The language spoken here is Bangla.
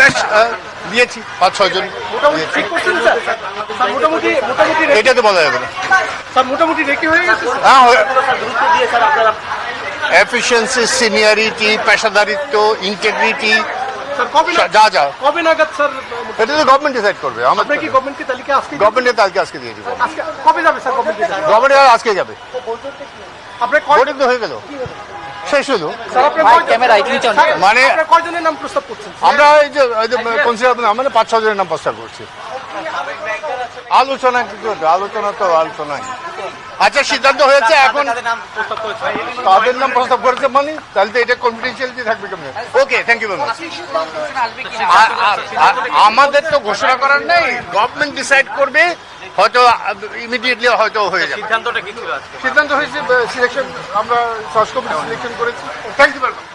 বেশ দিয়েছি 5-6 জন। মোটামুটি ঠিক করছেন স্যার? স্যার মোটামুটি এটা তো বলা যাবে না। স্যার মোটামুটি রেকি হয়ে গেছে স্যার? হ্যাঁ, গুরুত্ব দিয়ে স্যার আপনারা এফিসিয়েন্সি, সিনিয়রিটি, পেশাদারিত্ব, ইন্টিগ্রিটি, স্যার কবে কবে নাগাদ স্যার? এটা তো গভর্নমেন্ট ডিসাইড করবে। আপনার কি গভর্নমেন্টকে তালিকা আজকে গভর্নমেন্টের তালিকা আজকে দিয়ে দিব। আজকে কবে যাবে স্যার গভর্নমেন্ট? গভর্নমেন্ট আজকে যাবে। আপনার ভোটিং তো হয়ে গেল, শেষ হলো। স্যার আপনার মানে আপনার কয়জনের নাম প্রস্তাব করছেন? আমরা এই যে কনসিডার মানে 5-6 জনের নাম প্রস্তাব করছি। আলোচনা কিন্তু আলোচনা তো আলোচনাই। আচ্ছা, সিদ্ধান্ত হয়েছে, এখন তাদের নাম প্রস্তাব করেছে মানে তাহলে তো এটা কনফিডেন্সিয়ালিটি থাকবে কেমন? ওকে, থ্যাংক ইউ ভেরি মাচ। আমাদের তো ঘোষণা করার নেই, গভর্নমেন্ট ডিসাইড করবে, হয়তো ইমিডিয়েটলি হয়তো হয়ে যাবে। সিদ্ধান্তটা কি ছিল আজকে? সিদ্ধান্ত হয়েছে সিলেকশন, আমরা সার্চ কমিটি সিলেকশন করেছি। Thank you very much.